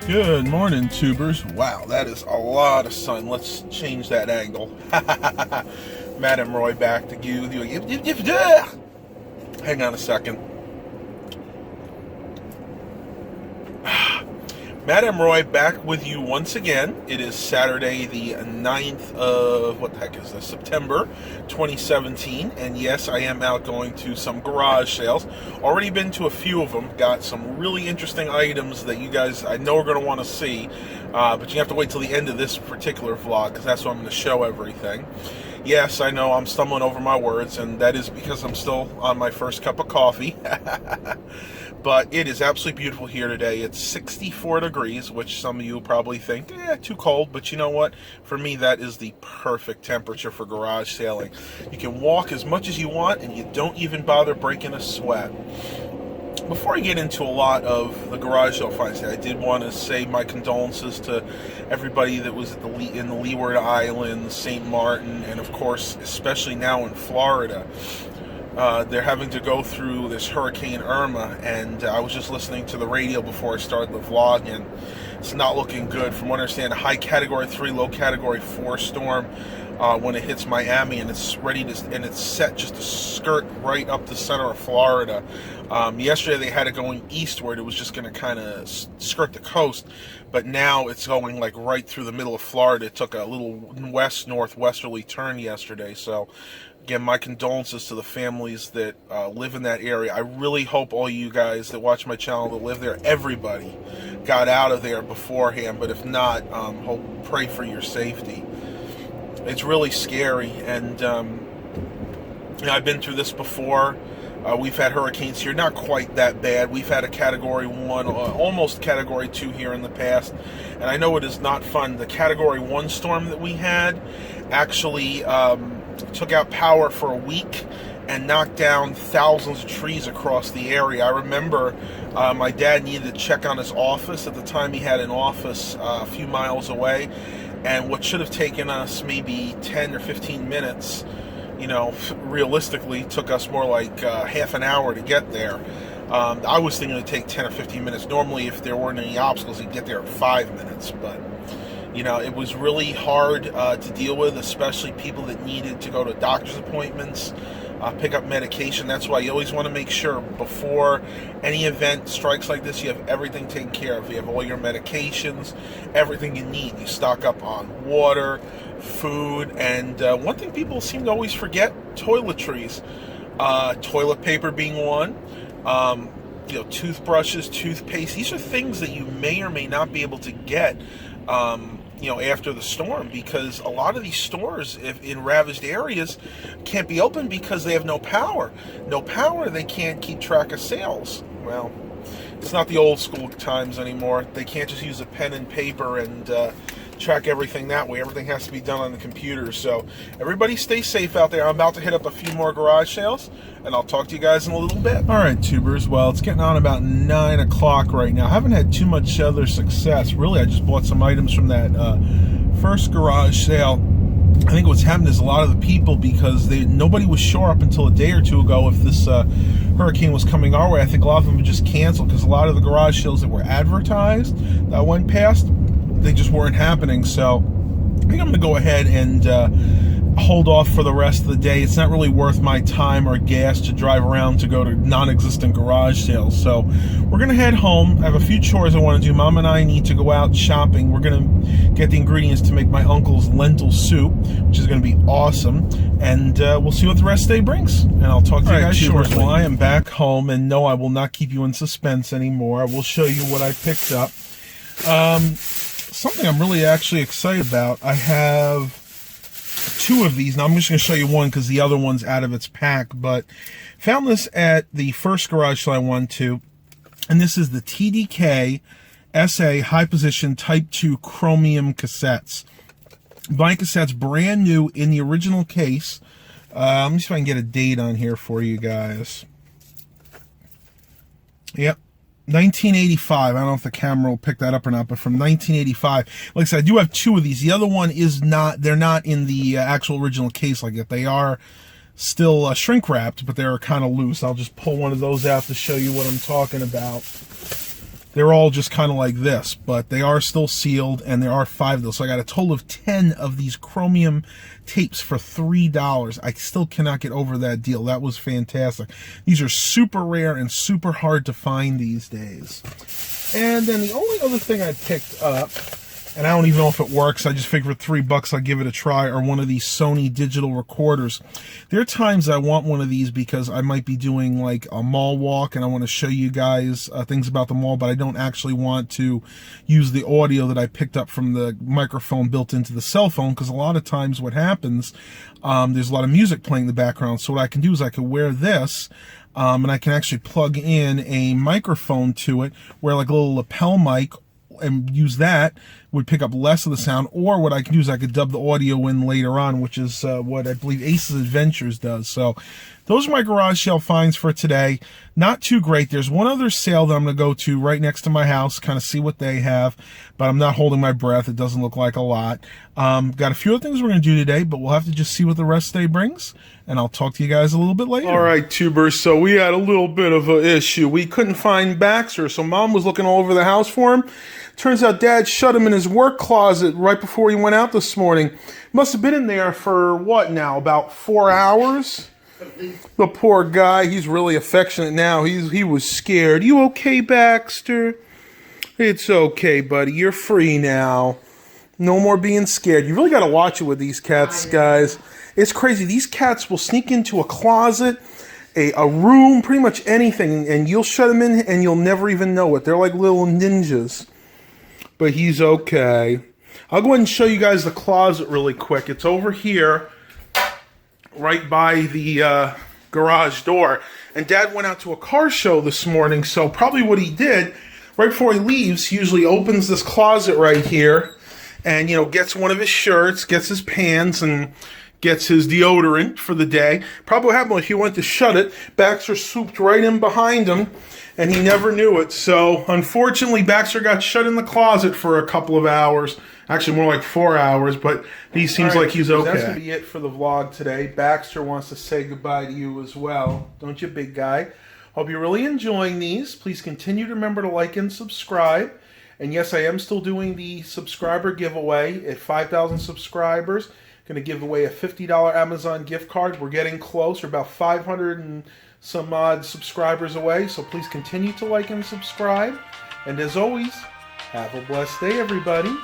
Good morning, tubers. Wow, that is a lot of sun. Let's change that angle. Madam Roy back to you. Hang on a second. Madam Roy back with you once again. It is Saturday the 9th of, what the heck is this, September 2017. And yes, I am out going to some garage sales. Already been to a few of them. Got some really interesting items that you guys, I know, are going to want to see. But you have to wait till the end of this particular vlog, because that's when I'm going to show everything. Yes, I know I'm stumbling over my words, and that is because I'm still on my first cup of coffee. But it is absolutely beautiful here today. It's 64 degrees, which some of you probably think, too cold. But you know what? For me, that is the perfect temperature for garage sailing. You can walk as much as you want, and you don't even bother breaking a sweat. Before I get into a lot of the garage sale finds, I did want to say my condolences to everybody that was at in the Leeward Islands, St. Martin, and of course, especially now in Florida. They're having to go through this Hurricane Irma, and I was just listening to the radio before I started the vlog, and it's not looking good. From what I understand, a high Category 3, low Category 4 storm when it hits Miami, and it's ready to, and it's set just to skirt right up the center of Florida. Yesterday they had it going eastward. It was just going to kind of skirt the coast, but now it's going like right through the middle of Florida. It took a little northwesterly turn yesterday, so again, my condolences to the families that live in that area. I really hope all you guys that watch my channel that live there, everybody got out of there beforehand, but if not, pray for your safety. It's really scary, and I've been through this before. We've had hurricanes here, not quite that bad. We've had a Category 1, almost Category 2 here in the past, and I know it is not fun. The Category 1 storm that we had actually took out power for a week and knocked down thousands of trees across the area. I remember my dad needed to check on his office. At the time, he had an office a few miles away, and what should have taken us maybe 10 or 15 minutes, you know, realistically took us more like half an hour to get there. I was thinking it would take 10 or 15 minutes. Normally, if there weren't any obstacles, you'd get there in 5 minutes, but you know, it was really hard to deal with, especially people that needed to go to doctor's appointments, pick up medication. That's why you always want to make sure before any event strikes like this, you have everything taken care of. You have all your medications, everything you need. You stock up on water, food, and one thing people seem to always forget, toiletries. Toilet paper being one. You know, toothbrushes, toothpaste. These are things that you may or may not be able to get you know, after the storm, because a lot of these stores in ravaged areas can't be open because they have no power. No power, they can't keep track of sales. Well, it's not the old school times anymore. They can't just use a pen and paper and track everything that way. Everything has to be done on the computer. So everybody stay safe out there. I'm about to hit up a few more garage sales, and I'll talk to you guys in a little bit. All right, tubers. Well, it's getting on about 9 o'clock right now. I haven't had too much other success. Really, I just bought some items from that first garage sale. I think what's happened is a lot of the people, because nobody was sure up until a day or two ago if this hurricane was coming our way. I think a lot of them would just cancel, because a lot of the garage sales that were advertised that went past, they just weren't happening. So I think I'm going to go ahead and hold off for the rest of the day. It's not really worth my time or gas to drive around to go to non-existent garage sales. So we're going to head home. I have a few chores I want to do. Mom and I need to go out shopping. We're going to get the ingredients to make my uncle's lentil soup, which is going to be awesome. And we'll see what the rest of the day brings. And I'll talk to you guys shortly. Well, I am back home, and no, I will not keep you in suspense anymore. I will show you what I picked up. Something I'm really actually excited about. I have 2 of these. Now I'm just going to show you one because the other one's out of its pack, but found this at the first garage sale I went to, and this is the TDK SA High Position Type 2 Chromium cassettes. Buying cassettes brand new in the original case. Let me see if I can get a date on here for you guys. Yep. 1985. I don't know if the camera will pick that up or not, but from 1985. Like I said, I do have 2 of these. The other one is not, they're not in the actual original case like that. They are still shrink wrapped, but they're kind of loose. I'll just pull one of those out to show you what I'm talking about. they're all just kind of like this, but they are still sealed, and there are 5 of those. So I got a total of 10 of these chromium tapes for $3. I still cannot get over that deal. That was fantastic. These are super rare and super hard to find these days. And then the only other thing I picked up, and I don't even know if it works, I just figured for $3 I'll give it a try, are one of these Sony digital recorders. There are times I want one of these because I might be doing like a mall walk and I want to show you guys things about the mall, but I don't actually want to use the audio that I picked up from the microphone built into the cell phone, because a lot of times what happens, there's a lot of music playing in the background. So what I can do is I can wear this, and I can actually plug in a microphone to it, wear like a little lapel mic, and use that, would pick up less of the sound. Or what I can do is I could dub the audio in later on, which is what I believe Ace's Adventures does. So those are my garage sale finds for today. Not too great. There's one other sale that I'm going to go to right next to my house, kind of see what they have, but I'm not holding my breath. It doesn't look like a lot. Got a few other things we're going to do today, but we'll have to just see what the rest of the day brings, and I'll talk to you guys a little bit later. All right, tubers, so we had a little bit of an issue. We couldn't find Baxter, so Mom was looking all over the house for him. Turns out Dad shut him in his work closet right before he went out this morning. Must have been in there for, what now, about 4 hours? The poor guy, he's really affectionate now. He was scared. You okay, Baxter? It's okay, buddy. You're free now. No more being scared. You really got to watch it with these cats, guys. It's crazy. These cats will sneak into a closet, a room, pretty much anything, and you'll shut them in and you'll never even know it. They're like little ninjas. But he's okay. I'll go ahead and show you guys the closet really quick. It's over here, right by the garage door. And Dad went out to a car show this morning, so probably what he did, right before he leaves, he usually opens this closet right here and, you know, gets one of his shirts, gets his pants, and gets his deodorant for the day. Probably what happened was he went to shut it, Baxter swooped right in behind him, and he never knew it. So, unfortunately, Baxter got shut in the closet for a couple of hours. Actually, more like 4 hours, but he seems like he's okay. That's going to be it for the vlog today. Baxter wants to say goodbye to you as well. Don't you, big guy? Hope you're really enjoying these. Please continue to remember to like and subscribe. And yes, I am still doing the subscriber giveaway at 5,000 subscribers. Going to give away a $50 Amazon gift card. We're getting close. We're about 500 and some odd subscribers away. So please continue to like and subscribe. And as always, have a blessed day, everybody.